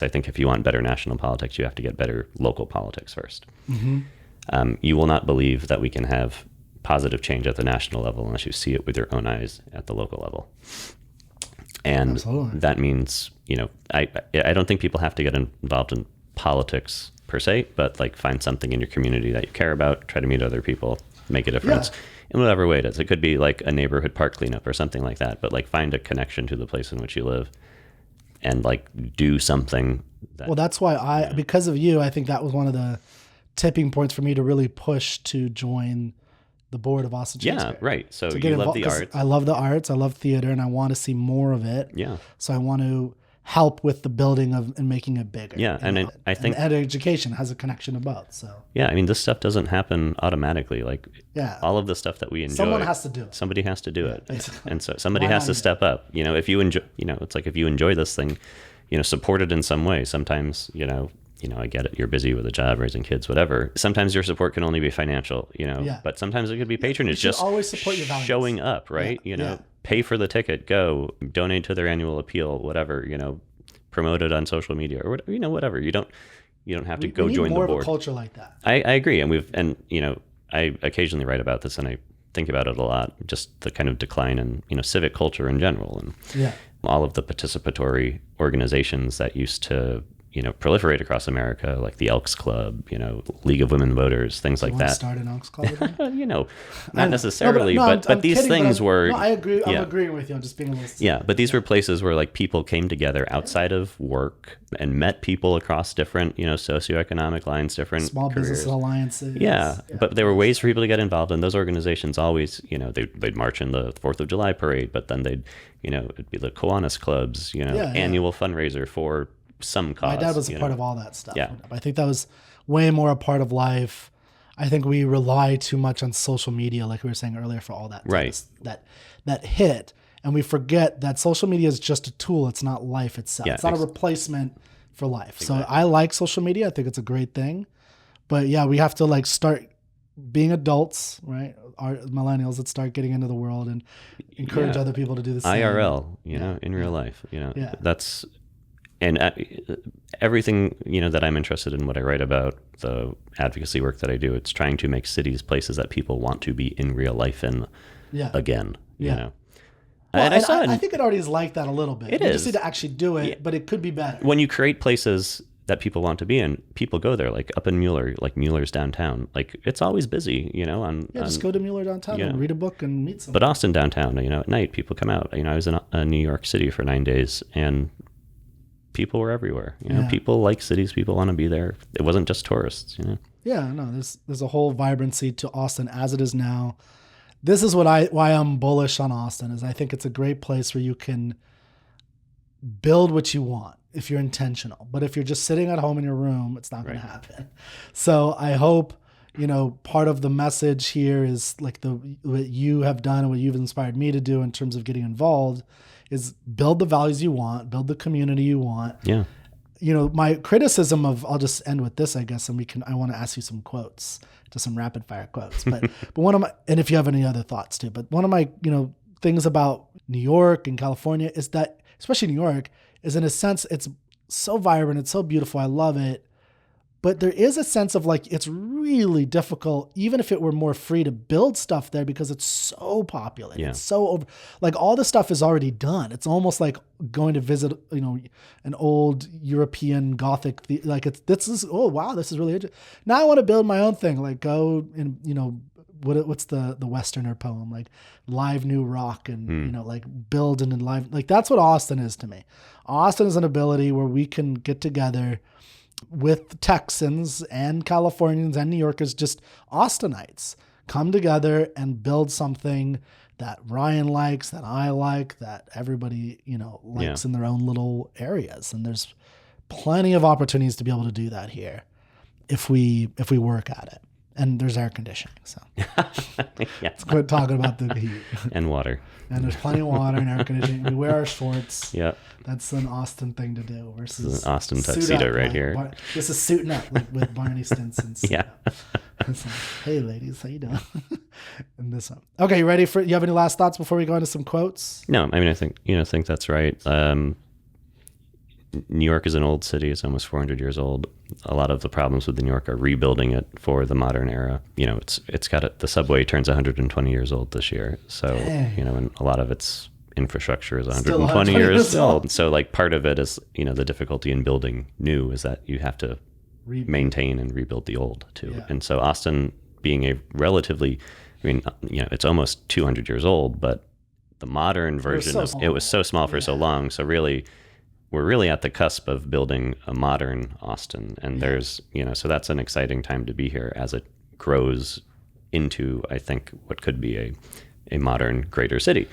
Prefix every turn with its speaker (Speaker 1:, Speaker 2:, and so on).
Speaker 1: I think if you want better national politics, you have to get better local politics first.
Speaker 2: Mm-hmm.
Speaker 1: You will not believe that we can have positive change at the national level unless you see it with your own eyes at the local level. And
Speaker 2: Absolutely.
Speaker 1: that means, I don't think people have to get involved in politics per se, but like find something in your community that you care about, try to meet other people, make a difference in whatever way it is. It could be like a neighborhood park cleanup or something like that, but like find a connection to the place in which you live and like do something.
Speaker 2: Well, that's why because of you, I think that was one of the tipping points for me to really push to join the board of Austin Shakespeare.
Speaker 1: Yeah, right. So you love the arts.
Speaker 2: I love the arts. I love theater, and I want to see more of it.
Speaker 1: Yeah.
Speaker 2: So I want to help with the building of and making it bigger.
Speaker 1: Yeah, I think
Speaker 2: and education has a connection to both. So
Speaker 1: yeah, I mean, this stuff doesn't happen automatically. Like all of the stuff that we enjoy,
Speaker 2: someone has to do it.
Speaker 1: Somebody has to do it,
Speaker 2: basically.
Speaker 1: And so somebody has to step up. If you enjoy, it's like if you enjoy this thing, support it in some way. Sometimes, I get it. You're busy with a job, raising kids, whatever. Sometimes your support can only be financial, but sometimes it could be patronage.
Speaker 2: You
Speaker 1: just
Speaker 2: always support your values.
Speaker 1: Showing up, right? Pay for the ticket, go donate to their annual appeal, whatever, promote it on social media or whatever. You don't have to go
Speaker 2: we need
Speaker 1: join
Speaker 2: more
Speaker 1: the board.
Speaker 2: Of a culture like that.
Speaker 1: I agree. And I occasionally write about this and I think about it a lot, just the kind of decline in, civic culture in general and all of the participatory organizations that used to, proliferate across America, like the Elks Club, League of Women Voters, things like that.
Speaker 2: Start an Elks Club again?
Speaker 1: Not necessarily, but these things were.
Speaker 2: No, I agree. I'm agreeing with you. I'm just being a little.
Speaker 1: Yeah, but these were places where like people came together outside of work and met people across different, socioeconomic lines, different
Speaker 2: small
Speaker 1: careers.
Speaker 2: Business alliances.
Speaker 1: Yeah, but there were ways for people to get involved, and those organizations always, they'd march in the 4th of July parade, but then they'd, it'd be the Kiwanis clubs, annual fundraiser for some cause.
Speaker 2: My dad was a part of all that stuff.
Speaker 1: Yeah.
Speaker 2: I think that was way more a part of life. I think we rely too much on social media, like we were saying earlier, for all that.
Speaker 1: Right.
Speaker 2: That hit. And we forget that social media is just a tool. It's not life itself.
Speaker 1: Yeah,
Speaker 2: it's not a replacement for life.
Speaker 1: Exactly.
Speaker 2: So I like social media. I think it's a great thing. But yeah, we have to like start being adults, right? Our millennials that start getting into the world and encourage other people to do the same.
Speaker 1: IRL, in real life, that's, and everything, that I'm interested in, what I write about, the advocacy work that I do, it's trying to make cities places that people want to be in real life in again,
Speaker 2: Well,
Speaker 1: And
Speaker 2: I think it already is like that a little bit.
Speaker 1: It
Speaker 2: you
Speaker 1: is.
Speaker 2: just need to actually do it, but it could be better.
Speaker 1: When you create places that people want to be in, people go there, like up in Mueller, like Mueller's downtown. Like it's always busy,
Speaker 2: just go to Mueller downtown and read a book and meet someone.
Speaker 1: But Austin downtown, at night people come out. I was in New York City for 9 days and people were everywhere. People like cities, people want to be there. It wasn't just tourists,
Speaker 2: Yeah, no, there's a whole vibrancy to Austin as it is now. This is why I'm bullish on Austin, is I think it's a great place where you can build what you want if you're intentional. But if you're just sitting at home in your room, it's not going to happen. So I hope, part of the message here is like what you have done and what you've inspired me to do in terms of getting involved is build the values you want, build the community you want.
Speaker 1: Yeah.
Speaker 2: My criticism I'll just end with this, I guess, and I want to ask you some quotes, just some rapid fire quotes. But one of my, and if you have any other thoughts too, but one of my, things about New York and California is that, especially New York, is in a sense, it's so vibrant, it's so beautiful, I love it. But there is a sense of like, it's really difficult, even if it were more free, to build stuff there because it's so popular.
Speaker 1: Yeah.
Speaker 2: It's so like all the stuff is already done. It's almost like going to visit, an old European Gothic, this is really interesting. Now I want to build my own thing, like go and, what's the Westerner poem, like live new rock and, like build and live, like that's what Austin is to me. Austin is an ability where we can get together with Texans and Californians and New Yorkers, just Austinites, come together and build something that Ryan likes, that I like, that everybody, likes in their own little areas. And there's plenty of opportunities to be able to do that here if we work at it. And there's air conditioning, so let's quit talking about the heat.
Speaker 1: And water.
Speaker 2: And there's plenty of water and air conditioning. We wear our shorts.
Speaker 1: Yeah.
Speaker 2: That's an Austin thing to do. Versus
Speaker 1: this is an Austin tuxedo right here.
Speaker 2: This is suiting up with Barney Stinson.
Speaker 1: Yeah.
Speaker 2: It's like, hey ladies, how you doing? And this one. Okay, you ready you have any last thoughts before we go into some quotes?
Speaker 1: No, I mean, I think that's right. New York is an old city. It's almost 400 years old. A lot of the problems with New York are rebuilding it for the modern era. It's got the subway turns 120 years old this year. So,
Speaker 2: Dang.
Speaker 1: And a lot of its infrastructure is
Speaker 2: Still
Speaker 1: 120 years
Speaker 2: old.
Speaker 1: old. So like part of it is, the difficulty in building new is that you have to maintain and rebuild the old too.
Speaker 2: Yeah.
Speaker 1: And so Austin being a relatively, it's almost 200 years old, but the modern version it was so small for so long. So really, we're really at the cusp of building a modern Austin. And there's, so that's an exciting time to be here as it grows into, I think, what could be a modern greater city.